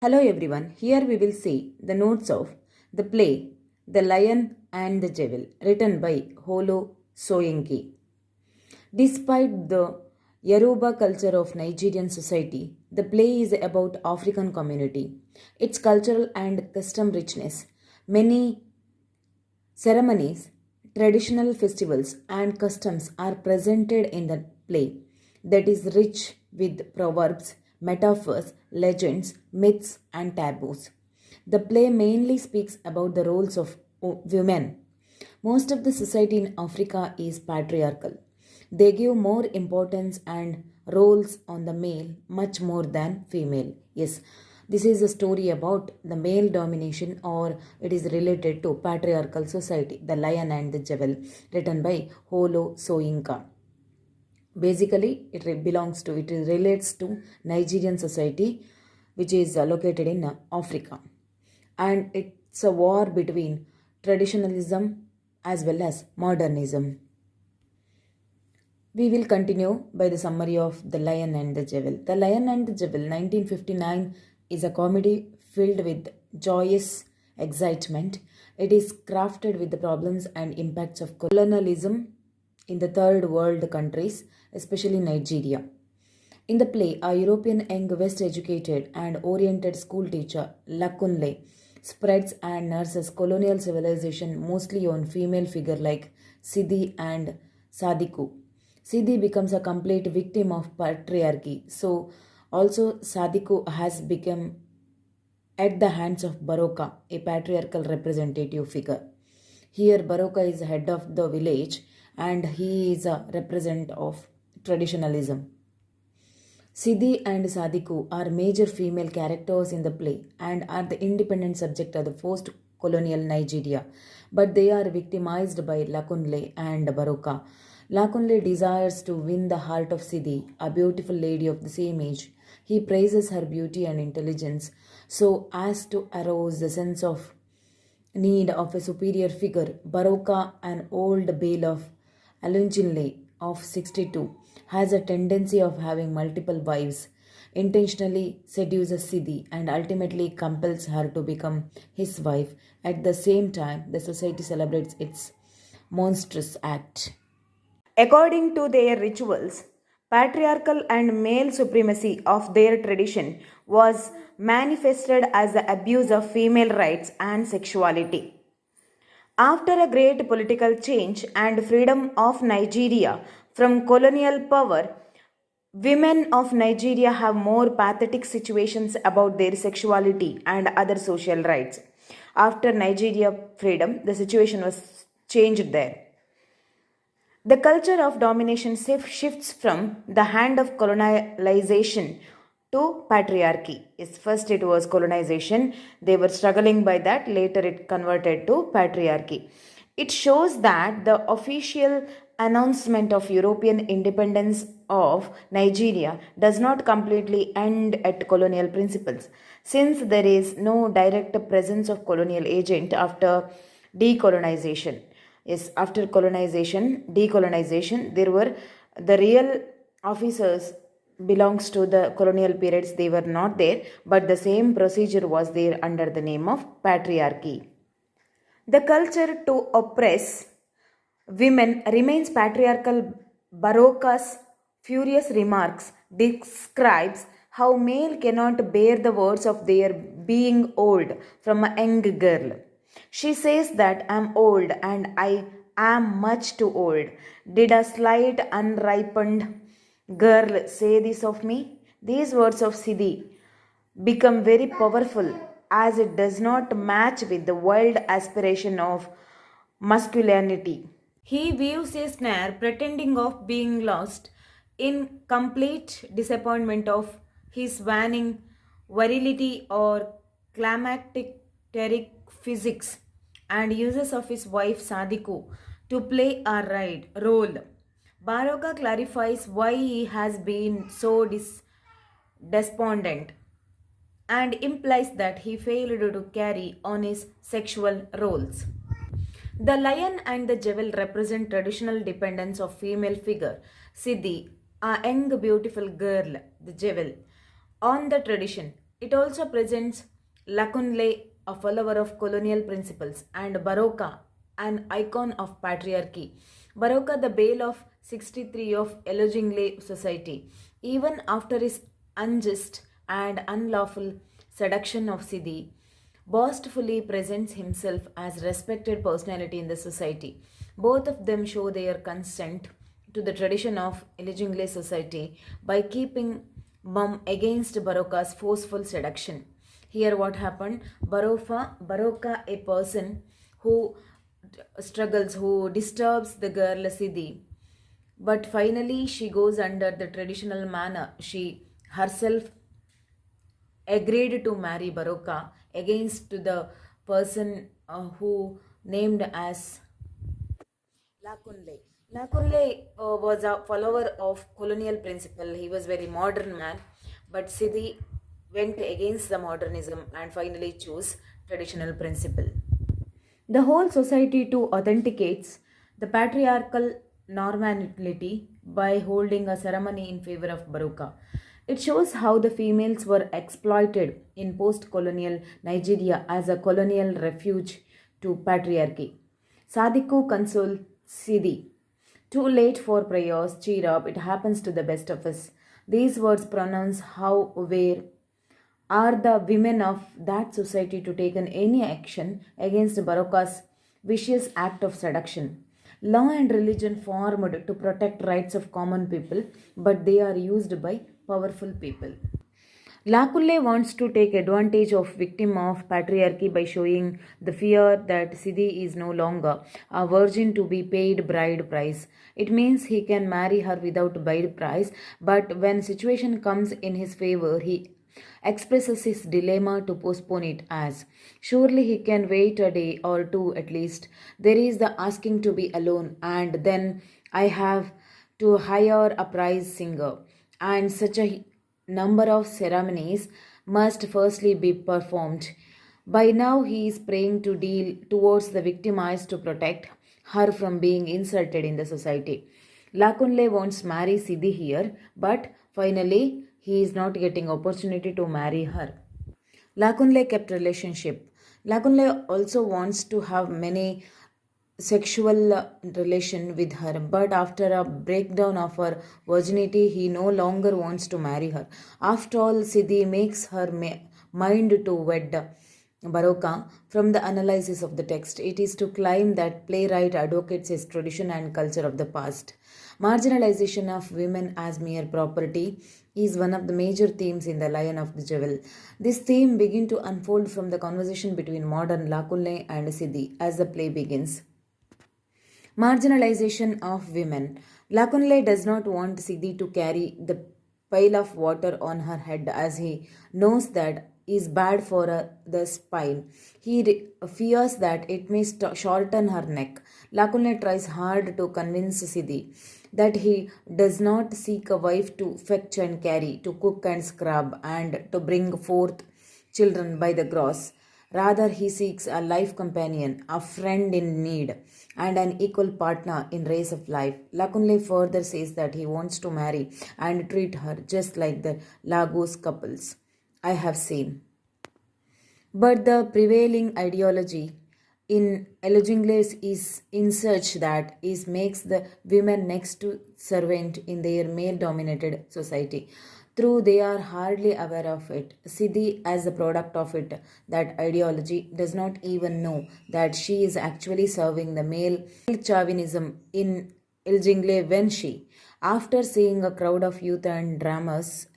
Hello everyone, here we will see the notes of the play The Lion and the Devil, written by Holo Soyinka. Despite the Yoruba culture of Nigerian society, the play is about African community, its cultural and custom richness. Many ceremonies, traditional festivals, and customs are presented in the play that is rich with proverbs, metaphors, legends, myths, and taboos. The play mainly speaks about the roles of women. Most of the society in Africa is patriarchal. They give more importance and roles on the male much more than female. Yes, this is a story about the male domination, or it is related to patriarchal society, The Lion and the Devil, written by Holo Soyinka. Basically, it relates to Nigerian society, which is located in Africa, and it's a war between traditionalism as well as modernism. We will continue by the summary of The Lion and the Devil. The Lion and the Devil, 1959, is a comedy filled with joyous excitement. It is crafted with the problems and impacts of colonialism in the third world countries, especially Nigeria. In the play, a European young West educated and oriented school teacher, Lakunle, spreads and nurses colonial civilization mostly on female figure like Sidi and Sadiku. Sidi becomes a complete victim of patriarchy. So also Sadiku has become at the hands of Baroka, a patriarchal representative figure. Here Baroka is head of the village and he is a representative of traditionalism. Sidi and Sadiku are major female characters in the play and are the independent subject of the post-colonial Nigeria, but they are victimized by Lakunle and Baroka. Lakunle desires to win the heart of Sidi, a beautiful lady of the same age. He praises her beauty and intelligence so as to arouse the sense of need of a superior figure. Baroka, an old bailiff, Alunjinle of 62, has a tendency of having multiple wives, intentionally seduces Sidi and ultimately compels her to become his wife. At the same time, the society celebrates its monstrous act. According to their rituals, patriarchal and male supremacy of their tradition was manifested as the abuse of female rights and sexuality. After a great political change and freedom of Nigeria from colonial power, women of Nigeria have more pathetic situations about their sexuality and other social rights. After Nigeria freedom, the situation was changed there. The culture of domination shifts from the hand of colonization to patriarchy. Yes, first it was colonization, they were struggling by that, later it converted to patriarchy. It shows that the official announcement of European independence of Nigeria does not completely end at colonial principles, since there is no direct presence of colonial agent after decolonization. Yes, after decolonization, there were the real officers belongs to the colonial periods, they were not there, but the same procedure was there under the name of patriarchy. The culture to oppress women remains patriarchal. Baroka's furious remarks describes how male cannot bear the words of their being old from a young girl. She says that I'm old and I am much too old. Did a slight unripened girl say this of me? These words of Sidi become very powerful as it does not match with the wild aspiration of masculinity. He views a snare pretending of being lost in complete disappointment of his waning virility or climactic physics and uses of his wife Sadiku to play a role. Baroka clarifies why he has been so despondent and implies that he failed to carry on his sexual roles. The lion and the devil represent traditional dependence of female figure, Siddhi, a young beautiful girl, the devil, on the tradition. It also presents Lakunle, a follower of colonial principles, and Baroka, an icon of patriarchy. Baroka, the Bale of 63 of Elojingle society, even after his unjust and unlawful seduction of Sidi, boastfully presents himself as respected personality in the society. Both of them show their consent to the tradition of Elijingle society by keeping mum against Baroka's forceful seduction. Here what happened? Baroka, a person who struggles, who disturbs the girl Sidi, but finally she goes under the traditional manner. She herself agreed to marry Baroka against the person who named as Lakunle. Lakunle was a follower of colonial principle. He was very modern man, but Sidi went against the modernism and finally chose traditional principle. The whole society too authenticates the patriarchal normality by holding a ceremony in favor of Baroka. It shows how the females were exploited in post colonial Nigeria as a colonial refuge to patriarchy. Sadiku console Sidi. Too late for prayers, cheer up, it happens to the best of us. These words pronounce how, where, are the women of that society to take any action against Baroka's vicious act of seduction. Law and religion formed to protect rights of common people, but they are used by powerful people. Lakulle wants to take advantage of victim of patriarchy by showing the fear that Sidi is no longer a virgin to be paid bride price. It means he can marry her without bride price, but when situation comes in his favor, he expresses his dilemma to postpone it as surely he can wait a day or two at least. There is the asking to be alone, and then I have to hire a prize singer, and such a number of ceremonies must firstly be performed. By now, he is praying to deal towards the victimized to protect her from being insulted in the society. Lakunle wants marry Sidi here, but finally he is not getting opportunity to marry her. Lakunle kept relationship. Lakunle also wants to have many sexual relation with her, but after a breakdown of her virginity he no longer wants to marry her. After all, Sidi makes her mind to wed Baroka. From the analysis of the text, it is to claim that playwright advocates his tradition and culture of the past. Marginalization of women as mere property is one of the major themes in The Lion of the Jewel. This theme begins to unfold from the conversation between modern Lakunle and Sidi as the play begins. Marginalization of women. Lakunle does not want Sidi to carry the pile of water on her head as he knows that is bad for the spine. He fears that it may shorten her neck. Lakunle tries hard to convince Sidi that he does not seek a wife to fetch and carry, to cook and scrub, and to bring forth children by the gross. Rather, he seeks a life companion, a friend in need, and an equal partner in race of life. Lakunle further says that he wants to marry and treat her just like the Lagos couples I have seen. But the prevailing ideology in Elojingles is in such that it makes the women next to servant in their male-dominated society. Though they are hardly aware of it, Sidi, as a product of it, that ideology, does not even know that she is actually serving the male chauvinism in Iljingle when she, after seeing a crowd of youth and dramas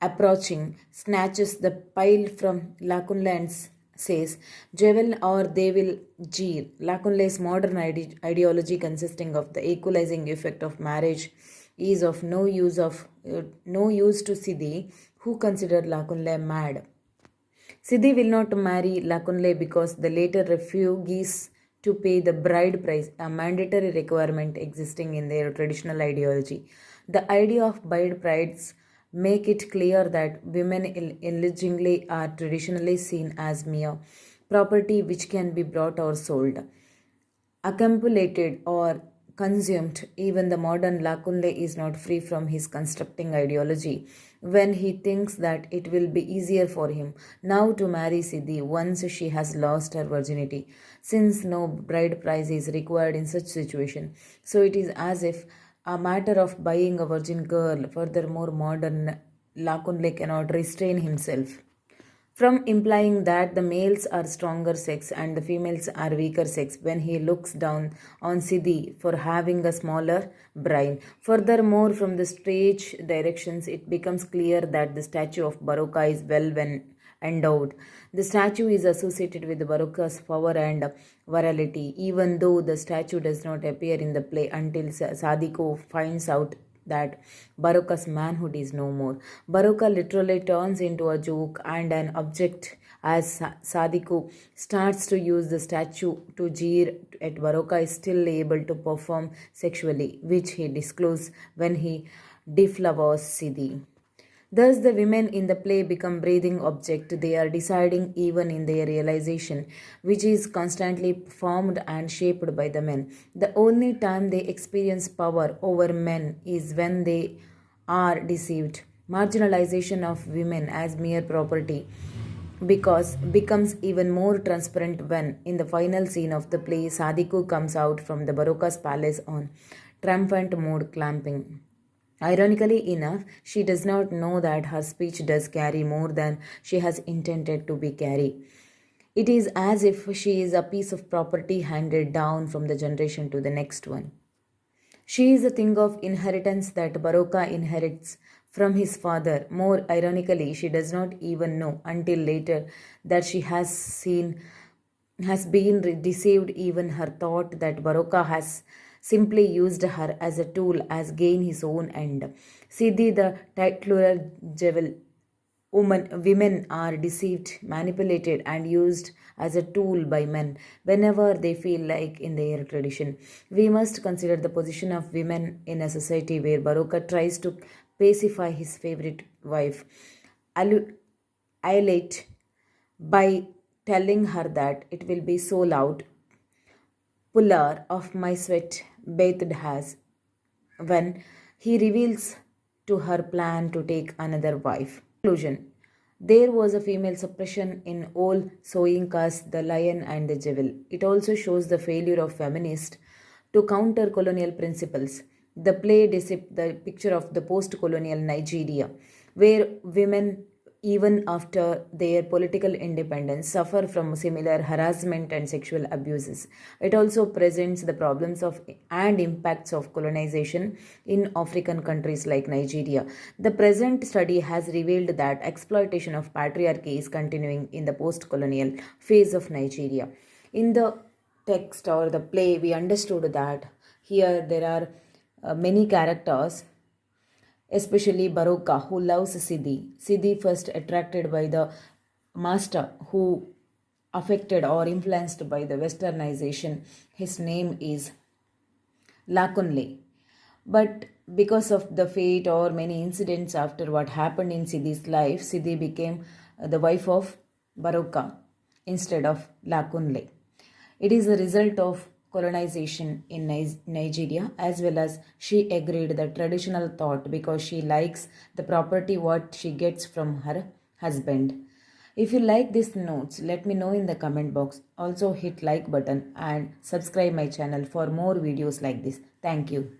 approaching, snatches the pile from Lakunle and says, Jewel or they will jeer. Lakunle's modern ideology consisting of the equalizing effect of marriage is of no use to Sidi, who considered Lakunle mad. Sidi will not marry Lakunle because the latter refuses to pay the bride price, a mandatory requirement existing in their traditional ideology. The idea of bride price make it clear that women illegally are traditionally seen as mere property which can be bought or sold, accumulated or consumed. Even the modern Lakunle is not free from his constructing ideology when he thinks that it will be easier for him now to marry Siddhi once she has lost her virginity, since no bride price is required in such situation. So it is as if a matter of buying a virgin girl. Furthermore, modern Lakunle cannot restrain himself from implying that the males are stronger sex and the females are weaker sex when he looks down on Siddhi for having a smaller brain. Furthermore, from the stage directions, it becomes clear that the statue of Baroka is well endowed. The statue is associated with Baroka's power and virality, even though the statue does not appear in the play until Sadiko finds out that Baroka's manhood is no more. Baroka literally turns into a joke and an object as Sadiko starts to use the statue to jeer at Baroka is still able to perform sexually, which he discloses when he deflowers Siddhi. Thus, the women in the play become breathing object. They are deciding even in their realization, which is constantly formed and shaped by the men. The only time they experience power over men is when they are deceived. Marginalization of women as mere property because becomes even more transparent when, in the final scene of the play, Sadiku comes out from the Baroka's palace on triumphant mode clamping. Ironically enough, she does not know that her speech does carry more than she has intended to be carry. It is as if she is a piece of property handed down from the generation to the next one. She is a thing of inheritance that Baroka inherits from his father. More ironically, she does not even know until later that she has been deceived. Even her thought that Baroka has simply used her as a tool as gain his own end. Siddhi, the titular women are deceived, manipulated, and used as a tool by men whenever they feel like in their tradition. We must consider the position of women in a society where Baroka tries to pacify his favorite wife, Ailete, by telling her that it will be so loud, puller of my sweat bathed has, when he reveals to her plan to take another wife. Conclusion. There was a female suppression in all Soyinka's The Lion and the Jewel. It also shows the failure of feminists to counter colonial principles. The play depicts the picture of the post colonial Nigeria, where women, even after their political independence, suffer from similar harassment and sexual abuses. It also presents the problems of and impacts of colonization in African countries like Nigeria. The present study has revealed that exploitation of patriarchy is continuing in the post-colonial phase of Nigeria. In the text or the play, we understood that here there are many characters, especially Baroka, who loves Siddhi. Siddhi first attracted by the master who affected or influenced by the westernization. His name is Lakunle. But because of the fate or many incidents after what happened in Siddhi's life, Siddhi became the wife of Baroka instead of Lakunle. It is a result of colonization in Nigeria, as well as she agreed the traditional thought because she likes the property what she gets from her husband. If you like these notes, let me know in the comment box. Also hit like button and subscribe my channel for more videos like this. Thank you.